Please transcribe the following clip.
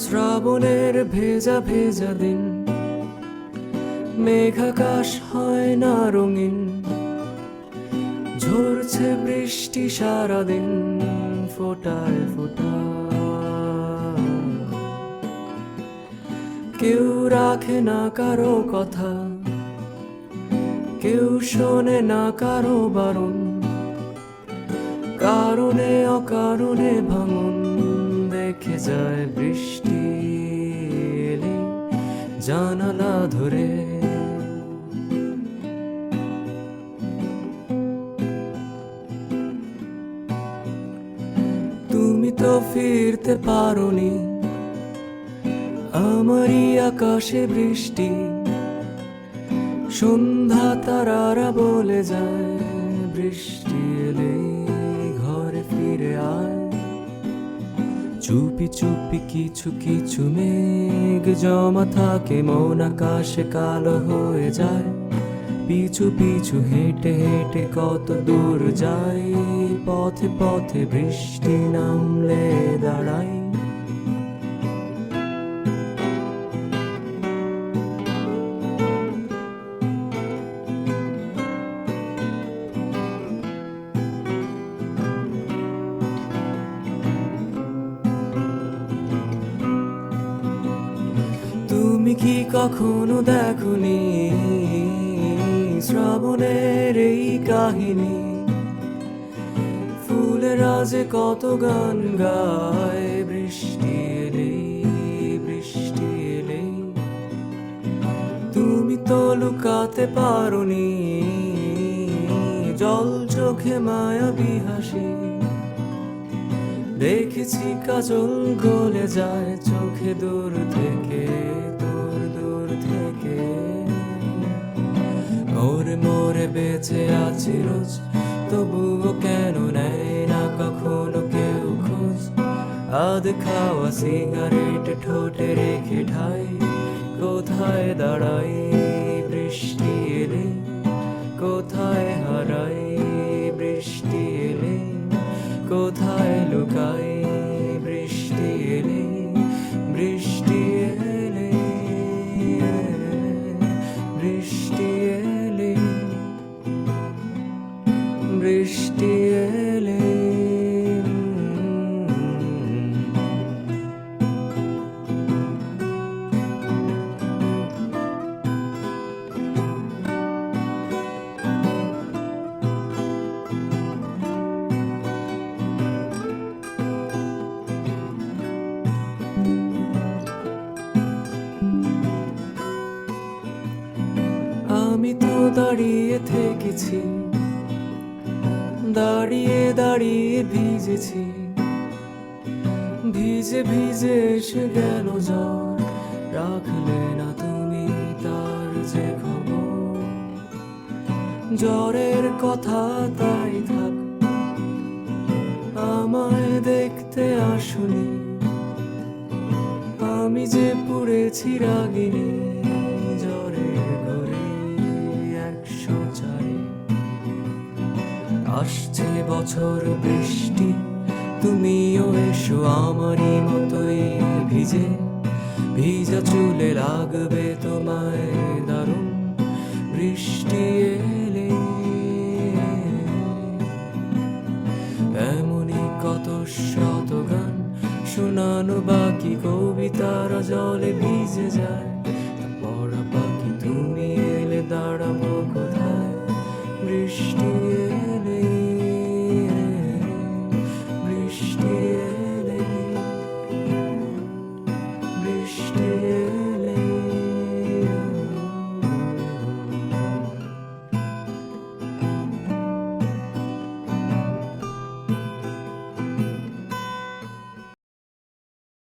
শ্রাবণের ভেজা ভেজা দিন, মেঘাকাশ হয় না রঙিন, ঝরছে বৃষ্টি সারাদিন ফোটায় ফোটায়। কেউ রাখে না কারো কথা, কেউ শোনে না কারো বারণ, কারণে অকারণে ভাঙন দেখে যায় বৃষ্টি এলে জানালা ধরে। তুমি তো ফিরতে পারোনি, আমারই আকাশে বৃষ্টি, সন্ধ্যা তারারা বলে যায় বৃষ্টি এলে ঘরে ফিরে আয়। চুপি চুপি কিছু কিছু মেঘ জমা থাকে, মন আকাশে কালো হয়ে যায়। পিছু পিছু হেঁটে হেঁটে কত দূর যাই, পথে পথে বৃষ্টি নামলে দাঁড়াই। তুমি কি কখনো দেখোনি শ্রাবণের এই কাহিনী? ফুলেরা যে কত গান গায় বৃষ্টি এলেই বৃষ্টি এলেই। তুমি তো লুকাতে পারোনি জল চোখে মায়াবী হাসি, দেখেছি কাজল গলে যায় চোখে দূর থেকে দূর দূর থেকে। মোরে মোরে বেঁচে আছি রোজ, তবুও কেন নেয় না কখনো কেউ খোঁজ। আধ খাওয়া সিগারেট ঠোঁটে রেখে ঠাই, কোথায় দাঁড়াই বৃষ্টি এলে, কোথায় হারাই বৃষ্টি এলে, কোথায় লুকাই বৃষ্টি এলে বৃষ্টি এলে বৃষ্টি এলে বৃষ্টি এলে। আমি তো দাঁড়িয়ে থেকেছি, দাঁড়িয়ে দাঁড়িয়ে ভিজেছি, ভিজে ভিজে এসে গেল জ্বর, রাখলে না তুমি তার যে খবর। জ্বরের কথা তাই থাক, আমায় দেখতে আসুনি, আমি যে পড়েছি রাগিনী জ্বরের ঘরে 104। আসছে বছর বৃষ্টি, তুমিও এসো আমারই মতোই ভিজে, ভিজা চুলে লাগবে তোমায় দারুণ বৃষ্টি এলে। এমনই কত শত গান শোনানো বাকি, কবিতারা জলে ভিজে যায়।